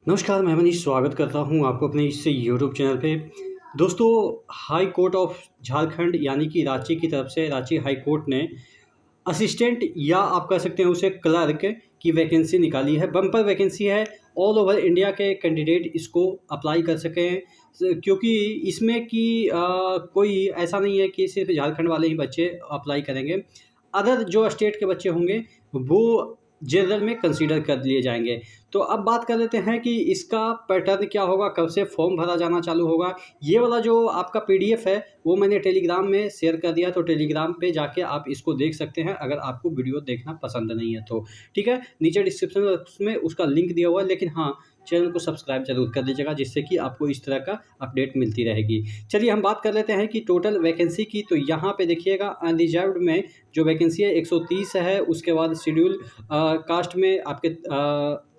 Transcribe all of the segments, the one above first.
नमस्कार, मैं मनीष स्वागत करता हूँ आपको अपने इस यूट्यूब चैनल पे। दोस्तों, हाई कोर्ट ऑफ झारखंड यानी कि रांची की तरफ से रांची हाई कोर्ट ने असिस्टेंट या आप कह सकते हैं उसे क्लर्क की वैकेंसी निकाली है। बम्पर वैकेंसी है, ऑल ओवर इंडिया के कैंडिडेट इसको अप्लाई कर सकें। क्योंकि इसमें कि कोई ऐसा नहीं है कि सिर्फ झारखंड वाले ही बच्चे अप्लाई करेंगे। अदर जो स्टेट के बच्चे होंगे वो जनरल में कंसीडर कर लिए जाएंगे। तो अब बात कर लेते हैं कि इसका पैटर्न क्या होगा, कब से फॉर्म भरा जाना चालू होगा। ये वाला जो आपका पीडीएफ है वो मैंने टेलीग्राम में शेयर कर दिया, तो टेलीग्राम पे जाके आप इसको देख सकते हैं अगर आपको वीडियो देखना पसंद नहीं है तो। ठीक है, नीचे डिस्क्रिप्शन बॉक्स में उसका लिंक दिया हुआ है, लेकिन हाँ, चैनल को सब्सक्राइब जरूर कर लीजिएगा जिससे कि आपको इस तरह का अपडेट मिलती रहेगी। चलिए हम बात कर लेते हैं कि टोटल वैकेंसी की। तो यहाँ पे देखिएगा अनरिजर्व्ड में जो वैकेंसी है 130 है, उसके बाद शेड्यूल कास्ट में आपके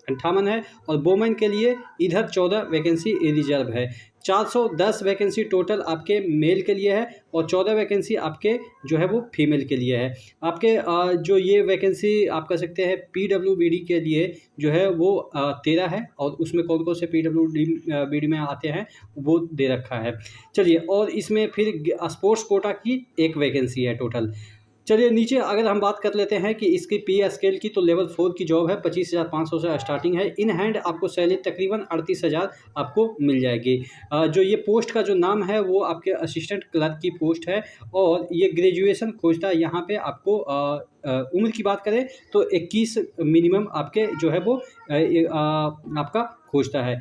58 है, और वोमेन के लिए इधर 14 वैकेंसी रिजर्व है। 410 वैकेंसी टोटल आपके मेल के लिए है और 14 वैकेंसी आपके जो है वो फीमेल के लिए है। आपके जो ये वैकेंसी आप कह सकते हैं पीडब्ल्यूबीडी के लिए जो है वो 13 है, और उसमें कौन कौन से पीडब्ल्यूबीडी में आते हैं वो दे रखा है। चलिए, और इसमें फिर स्पोर्ट्स कोटा की एक वैकेंसी है टोटल। चलिए, नीचे अगर हम बात कर लेते हैं कि इसकी पे स्केल की, तो लेवल 4 की जॉब है, 25,500 से स्टार्टिंग है। इन हैंड आपको सैलरी तकरीबन 38,000 आपको मिल जाएगी। जो ये पोस्ट का जो नाम है वो आपके असिस्टेंट क्लर्क की पोस्ट है, और ये ग्रेजुएशन खोजता है। यहाँ पे आपको उम्र की बात करें तो 21 मिनिमम आपके जो है वो आपका खोजता है।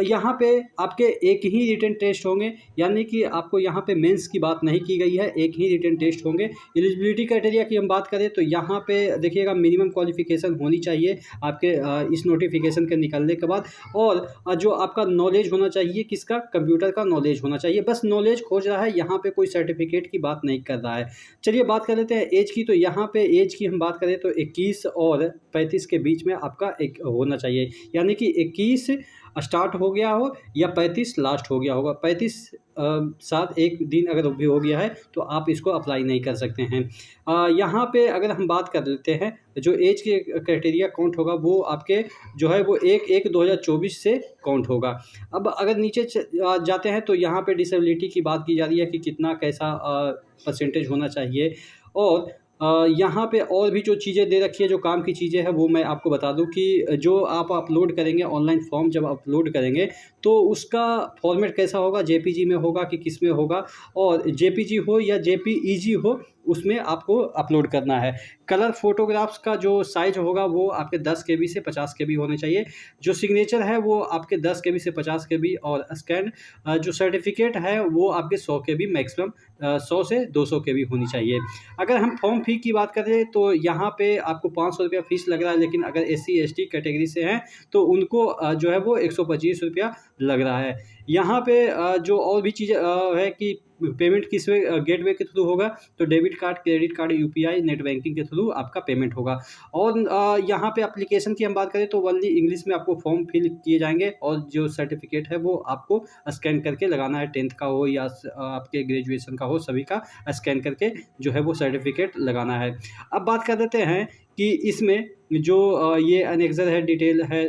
यहाँ पे आपके एक ही रिटन टेस्ट होंगे, यानी कि आपको यहाँ पे मेंस की बात नहीं की गई है, एक ही रिटन टेस्ट होंगे। एलिजिबिलिटी क्राइटेरिया की हम बात करें तो यहाँ पे देखिएगा मिनिमम क्वालिफिकेशन होनी चाहिए आपके इस नोटिफिकेशन के निकलने के बाद, और जो आपका नॉलेज होना चाहिए किसका, कंप्यूटर का नॉलेज होना चाहिए। बस नॉलेज खोज रहा है, यहाँ पे कोई सर्टिफिकेट की बात नहीं कर रहा है। चलिए बात कर लेते हैं एज की। तो यहाँ पे एज की हम बात करें तो 21 और 35 के बीच में आपका एक होना चाहिए, यानी कि 21 स्टार्ट हो गया हो या 35 लास्ट हो गया होगा। 35 साथ एक दिन अगर भी हो गया है तो आप इसको अप्लाई नहीं कर सकते हैं। यहाँ पे अगर हम बात कर लेते हैं जो एज के क्राइटेरिया काउंट होगा वो आपके जो है वो 1/1/2024 से काउंट होगा। अब अगर नीचे जाते हैं तो यहाँ पे डिसेबिलिटी की बात की जा रही है कि कितना कैसा परसेंटेज होना चाहिए। और यहाँ पे और भी जो चीज़ें दे रखी है, जो काम की चीज़ें हैं, वो मैं आपको बता दूँ कि जो आप अपलोड करेंगे ऑनलाइन फॉर्म, जब अपलोड करेंगे तो उसका फॉर्मेट कैसा होगा, जेपीजी में होगा कि किस में होगा, और जेपीजी हो या जेपीईजी हो उसमें आपको अपलोड करना है। कलर फोटोग्राफ्स का जो साइज़ होगा वो आपके 10 केबी से 50 केबी होने चाहिए। जो सिग्नेचर है वो आपके 10 केबी से 50 केबी, और स्कैन जो सर्टिफिकेट है वो आपके 100 केबी मैक्सिमम 100 से 200 केबी होनी चाहिए। अगर हम फॉर्म फ़ी की बात करें तो यहाँ पे आपको 500 रुपया फ़ीस लग रहा है, लेकिन अगर एससी एसटी कैटेगरी से हैं तो उनको जो है वो 125 रुपया लग रहा है। यहाँ पे जो और भी चीज़ें है कि पेमेंट किस वे गेटवे के थ्रू होगा, तो debit card, credit card, UPI, net banking के थ्रू आपका पेमेंट होगा। और यहाँ पे एप्लीकेशन की हम बात करें तो ओनली इंग्लिश में आपको फॉर्म फिल किए जाएंगे, और जो सर्टिफिकेट है वो आपको स्कैन करके लगाना है। 10th का हो या आपके ग्रेजुएशन का हो, सभी का स्कैन करके जो है वो सर्टिफिकेट लगाना है। अब बात कर देते हैं कि इसमें जो ये एनेक्सर है, डिटेल है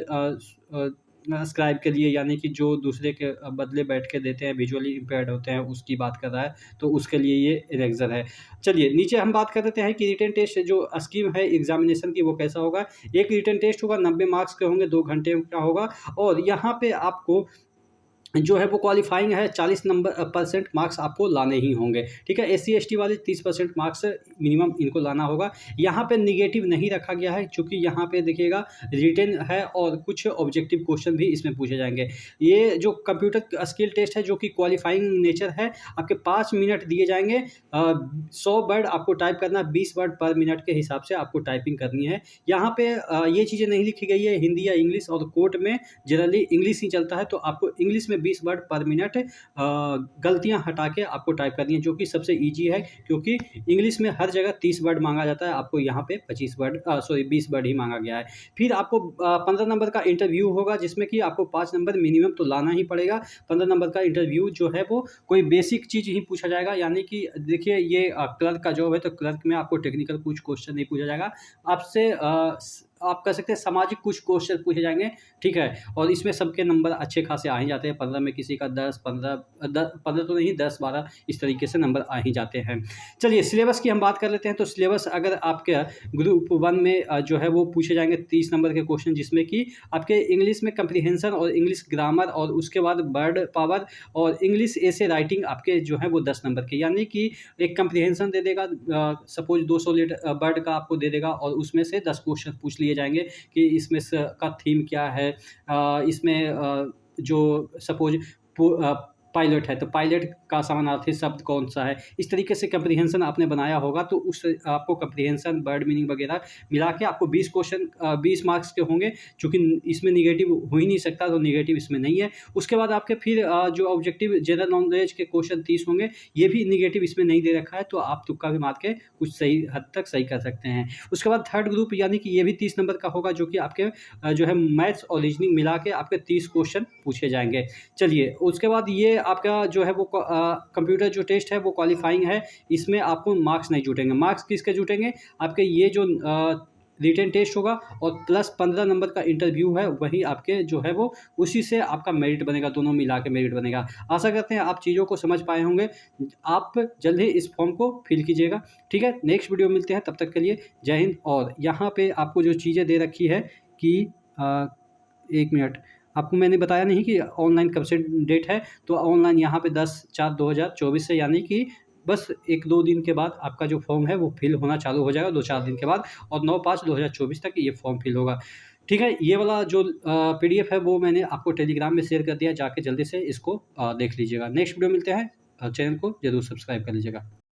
स्क्राइब के लिए, यानी कि जो दूसरे के बदले बैठ के देते हैं, विजुअली इम्पेयर्ड होते हैं, उसकी बात कर रहा है, तो उसके लिए ये एनेक्सर है। चलिए नीचे हम बात कर देते हैं कि रिटन टेस्ट जो स्कीम है एग्जामिनेशन की वो कैसा होगा। एक रिटन टेस्ट होगा, 90 मार्क्स के होंगे, 2 घंटे का होगा, और यहाँ पे आपको जो है वो क्वालिफाइंग है, 40 परसेंट मार्क्स आपको लाने ही होंगे। ठीक है, एससी एसटी वाले 30% मार्क्स मिनिमम इनको लाना होगा। यहाँ पे निगेटिव नहीं रखा गया है, क्योंकि यहाँ पे देखिएगा रिटन है और कुछ ऑब्जेक्टिव क्वेश्चन भी इसमें पूछे जाएंगे। ये जो कंप्यूटर स्किल टेस्ट है जो कि क्वालिफाइंग नेचर है, आपके 5 मिनट दिए जाएंगे। 100 वर्ड आपको टाइप करना, 20 वर्ड पर मिनट के हिसाब से आपको टाइपिंग करनी है। यहाँ पे ये चीज़ें नहीं लिखी गई है हिंदी या इंग्लिश, और कोर्ट में जनरली इंग्लिश ही चलता है, तो आपको इंग्लिश में 20 वर्ड पर मिनट गलतियां हटा के आपको टाइप करनी है, जो कि सबसे इजी है, क्योंकि इंग्लिश में हर जगह 30 वर्ड मांगा जाता है, आपको यहाँ पे 20 वर्ड ही मांगा गया है। फिर आपको 15 नंबर का इंटरव्यू होगा, जिसमें कि आपको 5 नंबर मिनिमम तो लाना ही पड़ेगा। 15 नंबर का इंटरव्यू जो है वो कोई बेसिक चीज़ ही पूछा जाएगा, यानी कि देखिए ये क्लर्क का जॉब है, तो क्लर्क में आपको टेक्निकल कुछ क्वेश्चन नहीं पूछा जाएगा। आपसे आप कह सकते हैं सामाजिक कुछ क्वेश्चन पूछे जाएँगे, ठीक है? और इसमें सबके नंबर अच्छे खासे आ ही जाते हैं, 15 में किसी का 10, 15 तो नहीं 10-12 इस तरीके से नंबर आ ही जाते हैं। चलिए सिलेबस की हम बात कर लेते हैं, तो सिलेबस अगर आपके ग्रुप 1 में जो है वो पूछे जाएँगे 30 नंबर के क्वेश्चन, जिसमें कि आपके इंग्लिश में कम्प्रीहेंशन और इंग्लिश ग्रामर और उसके बाद वर्ड पावर और इंग्लिश एसे राइटिंग आपके जो है वो 10 नंबर के, यानी कि एक कम्प्रीहेंशन दे देगा, सपोज 200 वर्ड का आपको दे देगा और उसमें से 10 क्वेश्चन पूछ लिए जाएँगे कि इसमें का थीम क्या है, इसमें जो सपोज पायलट है तो पायलट का समानार्थी शब्द कौन-सा है? इस तरीके से कम्प्रीहेंशन आपने बनाया होगा, तो उस आपको कम्प्रीहेंशन, वर्ड मीनिंग वगैरह मिला के आपको 20 क्वेश्चन 20 मार्क्स के होंगे, चूँकि इसमें नेगेटिव हो ही नहीं सकता, तो नेगेटिव इसमें नहीं है। उसके बाद आपके फिर जो ऑब्जेक्टिव जनरल नॉलेज के क्वेश्चन 30 होंगे, ये भी नेगेटिव इसमें नहीं दे रखा है, तो आप तुक्का भी मार के कुछ सही हद तक सही कर सकते हैं। उसके बाद थर्ड ग्रुप यानी कि ये भी 30 नंबर का होगा, जो कि आपके जो है मैथ्स और रीजनिंग मिला के आपके 30 क्वेश्चन पूछे जाएँगे। चलिए, उसके बाद ये आपका जो है वो कंप्यूटर जो टेस्ट है वो क्वालीफाइंग है, इसमें आपको मार्क्स नहीं जुटेंगे। मार्क्स किसके जुटेंगे? आपके ये जो रिटन टेस्ट होगा और प्लस 15 नंबर का इंटरव्यू है, वही आपके जो है वो उसी से आपका मेरिट बनेगा, दोनों मिला के मेरिट बनेगा। आशा करते हैं आप चीज़ों को समझ पाए होंगे। आप जल्द ही इस फॉर्म को फिल कीजिएगा, ठीक है? नेक्स्ट वीडियो मिलते हैं, तब तक के लिए जय हिंद। और यहाँ पे आपको जो चीज़ें दे रखी है कि 1 मिनट, आपको मैंने बताया नहीं कि ऑनलाइन कब से डेट है, तो ऑनलाइन यहाँ पे 10/4/2024 से, यानी कि बस 1-2 दिन के बाद आपका जो फॉर्म है वो फिल होना चालू हो जाएगा, 2-4 दिन के बाद, और 9/5/2024 तक ये फॉर्म फिल होगा। ठीक है? ये वाला जो पीडीएफ है वो मैंने आपको टेलीग्राम में शेयर कर दिया, जाके जल्दी से इसको देख लीजिएगा। नेक्स्ट वीडियो मिलते हैं, चैनल को ज़रूर सब्सक्राइब कर लीजिएगा।